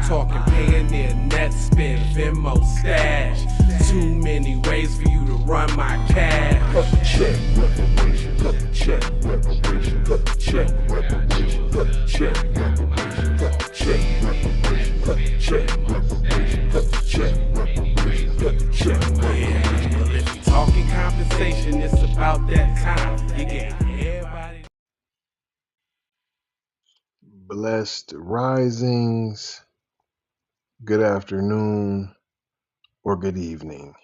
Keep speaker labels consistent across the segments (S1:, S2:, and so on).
S1: Talking Payoneer, net spin, Venmo stash. Too many ways for you to run my cash.
S2: Check reparation, check reparation, check reparation, check reparation, check reparation, check reparation, check reparation, check reparation.
S1: Well, if you talking compensation, it's about that time. You get everybody.
S3: Blessed risings, good afternoon, or good evening.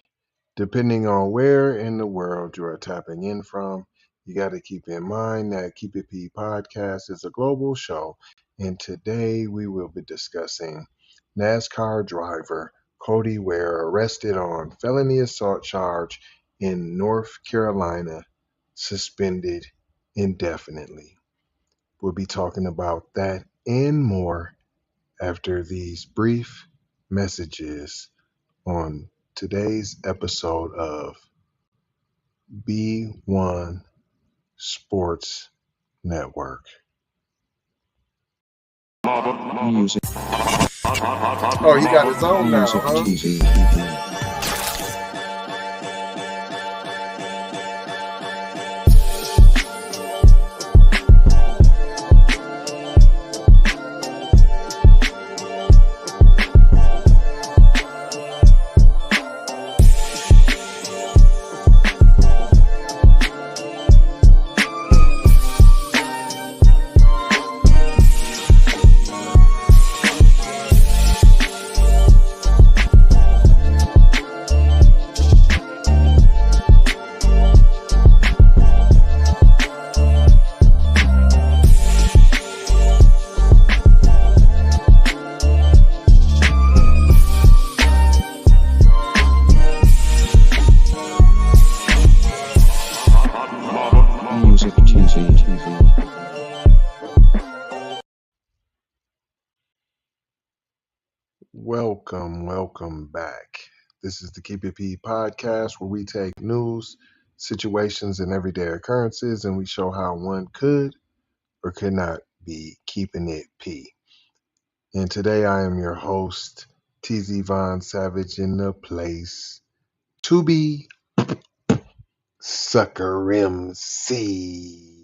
S3: Depending on where in the world you are tapping in from, you got to keep in mind that Keep It P podcast is a global show, and today we will be discussing NASCAR driver Cody Ware arrested on felony assault charge in North Carolina, suspended indefinitely. We'll be talking about that and more after these brief messages on today's episode of B1 Sports Network.
S4: Music.
S3: Oh, he got his own now,
S4: Music
S3: huh?
S4: TV. Music TV.
S3: Welcome back. This is the Keep It P podcast where we take news, situations, and everyday occurrences and we show how one could or could not be keeping it P. And today I am your host, TZ Von Savage, in the place to be Sucker MCs.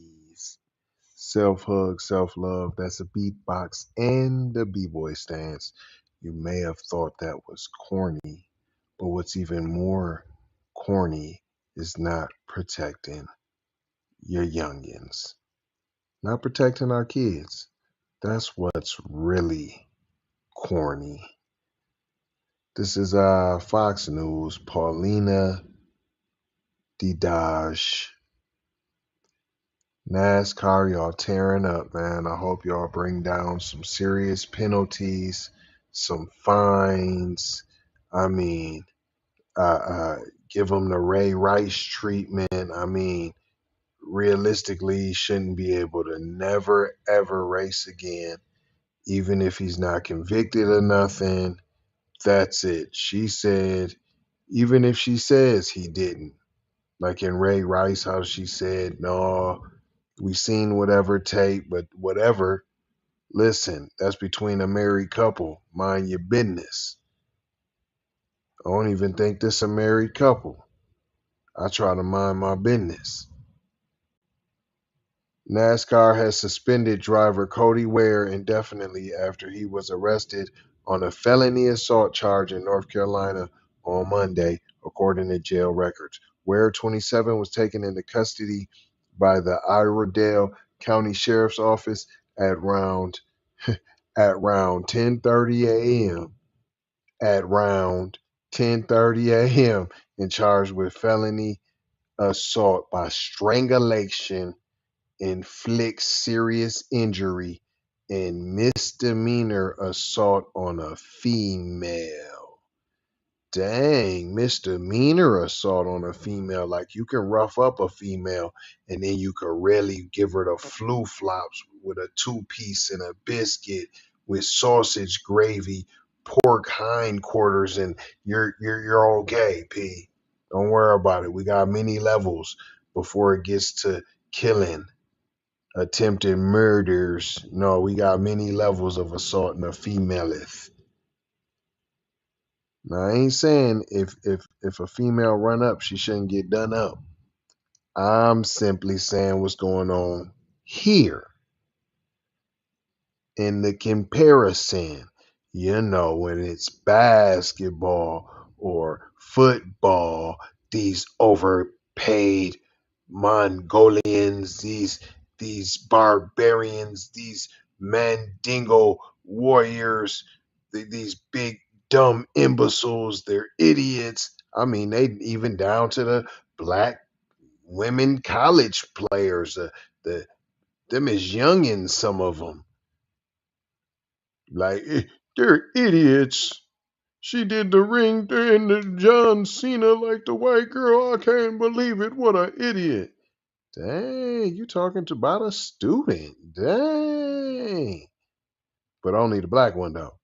S3: Self-hug, self-love, that's a beatbox and the b-boy stance. You may have thought that was corny, but what's even more corny is not protecting your youngins. Not protecting our kids. That's what's really corny. This is Fox News. Paulina Didage. NASCAR, y'all tearing up, man. I hope y'all bring down some serious penalties, some fines. I mean, give them the Ray Rice treatment. I mean, realistically, he shouldn't be able to never, ever race again, even if he's not convicted of nothing. That's it. She said, even if she says he didn't, like in Ray Rice, how she said, no, we seen whatever tape, but whatever. Listen, that's between a married couple. Mind your business. I don't even think this a married couple. I try to mind my business. NASCAR has suspended driver Cody Ware indefinitely after he was arrested on a felony assault charge in North Carolina on Monday, according to jail records. Ware, 27, was taken into custody by the Iredell County Sheriff's Office at around 10:30 a.m. At around 10:30 a.m. and charged with felony assault by strangulation, inflict serious injury, and misdemeanor assault on a female. Dang, misdemeanor assault on a female. Like you can rough up a female and then you can really give her the flu flops with a 2-piece and a biscuit with sausage gravy, pork hindquarters, and you're okay, P. Don't worry about it. We got many levels before it gets to killing, attempted murders. No, we got many levels of assault in a femaleth. Now I ain't saying if a female run up, she shouldn't get done up. I'm simply saying what's going on here in the comparison. You know, when it's basketball or football, these overpaid Mongolians, these barbarians, these Mandingo warriors, these big dumb imbeciles, they're idiots. I mean, they even down to the black women college players, the them is youngins, some of them. Like, they're idiots. She did the ring and the John Cena like the white girl. I can't believe it. What an idiot. Dang, you talking to about a student. Dang. But only the black one, though.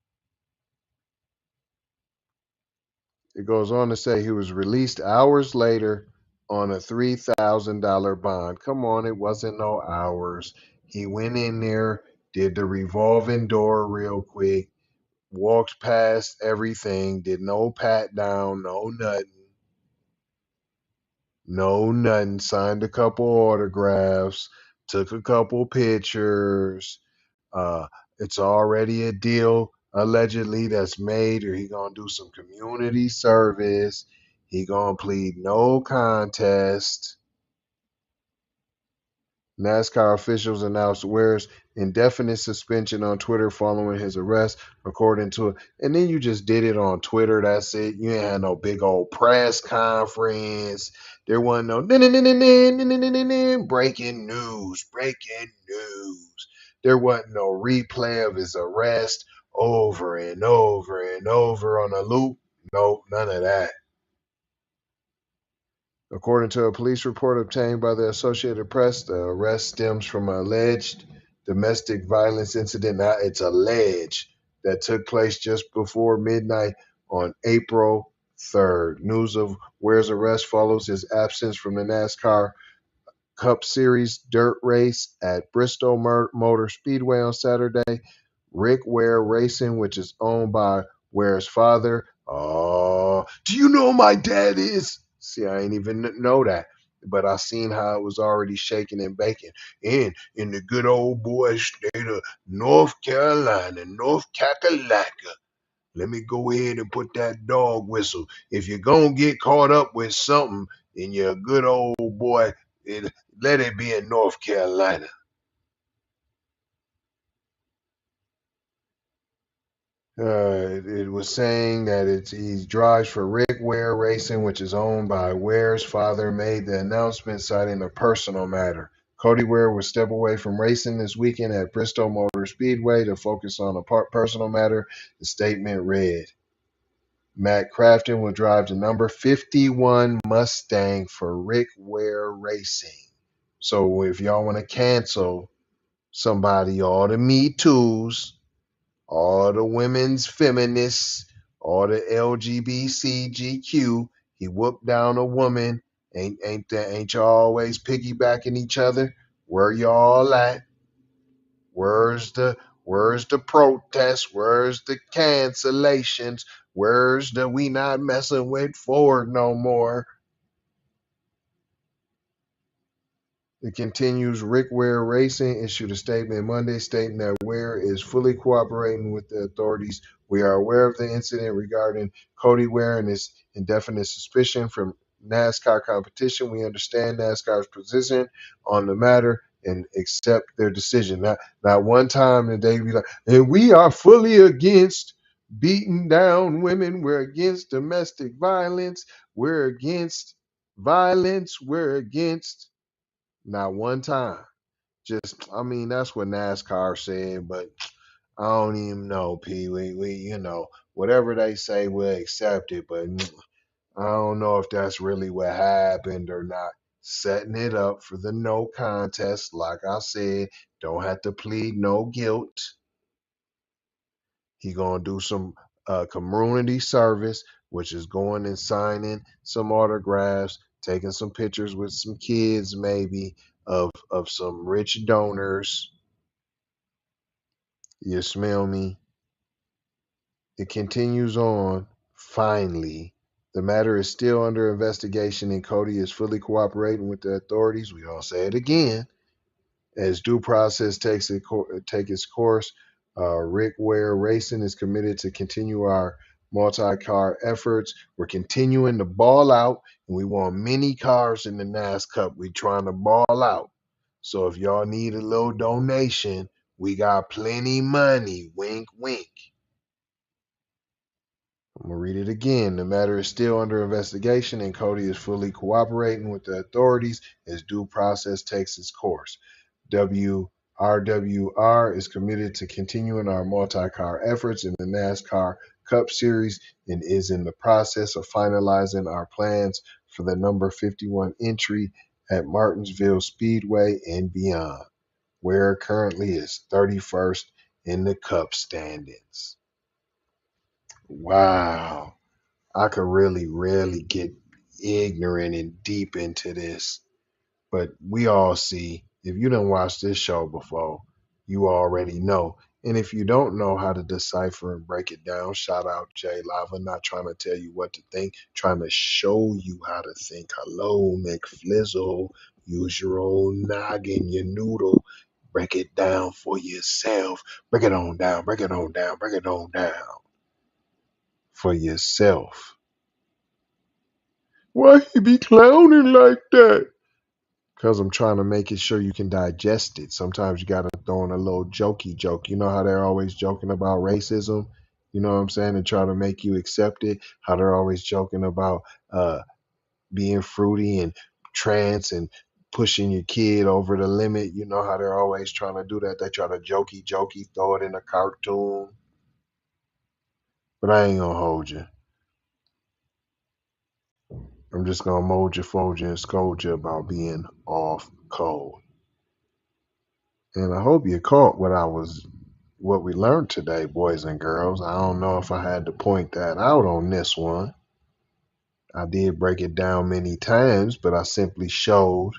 S3: It goes on to say he was released hours later on a $3,000 bond. Come on, it wasn't no hours. He went in there, did the revolving door real quick, walked past everything, did no pat down, no nothing. No nothing. Signed a couple autographs, took a couple pictures. Uh, it's already a deal allegedly that's made, or he gonna do some community service. He gonna plead no contest. NASCAR officials announced Ware's indefinite suspension on Twitter following his arrest, according to it. And then you just did it on Twitter. That's it. You ain't had no big old press conference. There wasn't no breaking news, breaking news. There wasn't no replay of his arrest over and over and over on a loop. Nope, none of that. According to a police report obtained by the Associated Press, the arrest stems from an alleged domestic violence incident. Now, it's alleged that took place just before midnight on April 3rd. News of Ware's arrest follows his absence from the NASCAR Cup Series dirt race at Bristol Motor Speedway on Saturday. Rick Ware Racing, which is owned by Ware's father. Oh, do you know who my dad is? See, I ain't even know that, but I seen how it was already shaking and baking. And in the good old boy state of North Carolina, North Kakalaka. Let me go ahead and put that dog whistle. If you're gonna get caught up with something, then you're a good old boy. Let it be in North Carolina. It was saying that he drives for Rick Ware Racing, which is owned by Ware's father, made the announcement citing a personal matter. Cody Ware will step away from racing this weekend at Bristol Motor Speedway to focus on a personal matter, the statement read. Matt Crafton will drive the number 51 Mustang for Rick Ware Racing. So if y'all want to cancel somebody, all the Me Too's, all the women's feminists, all the LGBTQ. He whooped down a woman. Ain't y'all always piggybacking each other? Where y'all at? Where's the protest? Where's the cancellations? Where's the we not messing with Ford no more? It continues. Rick Ware Racing issued a statement Monday stating that Ware is fully cooperating with the authorities. We are aware of the incident regarding Cody Ware and his indefinite suspension from NASCAR competition. We understand NASCAR's position on the matter and accept their decision. Not one time did they be like, and we are fully against beating down women. We're against domestic violence. We're against violence. We're against not one time. Just, I mean, that's what NASCAR said, but I don't even know, P. Whatever they say, we'll accept it, but I don't know if that's really what happened or not. Setting it up for the no contest, like I said, don't have to plead no guilt. He gonna do some community service, which is going and signing some autographs, taking some pictures with some kids, maybe of some rich donors. You smell me? It continues on. Finally, the matter is still under investigation and Cody is fully cooperating with the authorities. We all say it again. As due process takes its course, Rick Ware Racing is committed to continue our multi-car efforts. We're continuing to ball out, and we want many cars in the NASCAR. We're trying to ball out. So if y'all need a little donation, we got plenty money. Wink, wink. I'm going to read it again. The matter is still under investigation, and Cody is fully cooperating with the authorities as due process takes its course. RWR is committed to continuing our multi-car efforts in the NASCAR Cup Series and is in the process of finalizing our plans for the number 51 entry at Martinsville Speedway and beyond, where currently is 31st in the Cup standings. Wow. I could really get ignorant and deep into this, but we all see, if you done watched this show before, you already know. And if you don't know how to decipher and break it down, shout out Jay Lava, not trying to tell you what to think, trying to show you how to think. Hello, McFlizzle, use your old noggin, your noodle, break it down for yourself. Break it on down, break it on down, break it on down for yourself. Why he be clowning like that? Because I'm trying to make it sure you can digest it. Sometimes you got to throw in a little jokey joke. You know how they're always joking about racism? You know what I'm saying? And try to make you accept it. How they're always joking about being fruity and trans and pushing your kid over the limit. You know how they're always trying to do that? They try to jokey, throw it in a cartoon. But I ain't going to hold you. I'm just going to mold you, fold you, and scold you about being off code. And I hope you caught what we learned today, boys and girls. I don't know if I had to point that out on this one. I did break it down many times, but I simply showed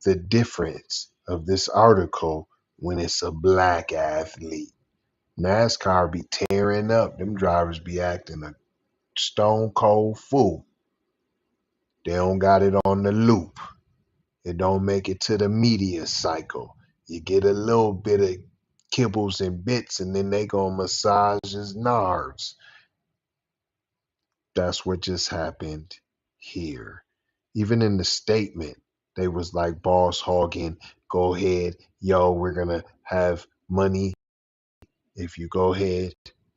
S3: the difference of this article when it's a black athlete. NASCAR be tearing up. Them drivers be acting a stone cold fool. They don't got it on the loop. It don't make it to the media cycle. You get a little bit of kibbles and bits, and then they gonna massage his nards. That's what just happened here. Even in the statement, they was like boss hogging, go ahead, yo, we're gonna have money. If you go ahead,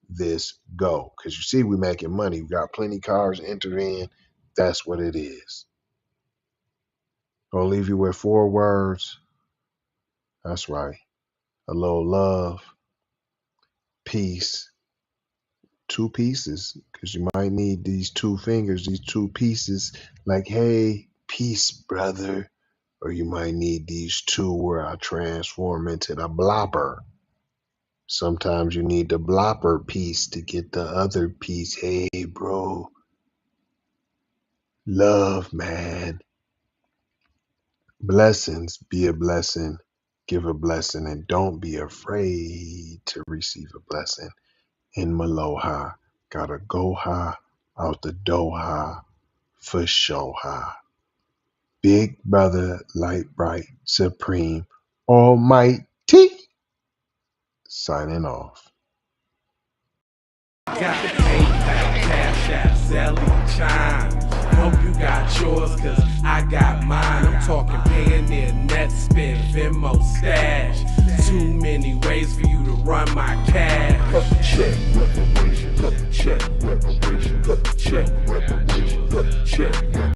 S3: this go. Because you see we making money. We got plenty cars entered in. That's what it is. Gonna leave you with 4 words. That's right. A little love, peace, 2 pieces, because you might need these 2 fingers, these 2 pieces, like, hey, peace, brother. Or you might need these 2 where I transform into the blopper. Sometimes you need the blopper piece to get the other piece. Hey, bro. Love, man. Blessings, be a blessing, give a blessing, and don't be afraid to receive a blessing. In Maloha, gotta go high, out the door high, for show high. Big brother, light bright, supreme, almighty, signing off.
S1: Got PayPal, Cash App, Zelle, Chime. Hope you got yours, cause I got mine. I'm talking Payoneer, Netspend, Venmo, Stash. Too many ways for you to run my cash.
S2: Check reparation, check reparation, check reparation, check.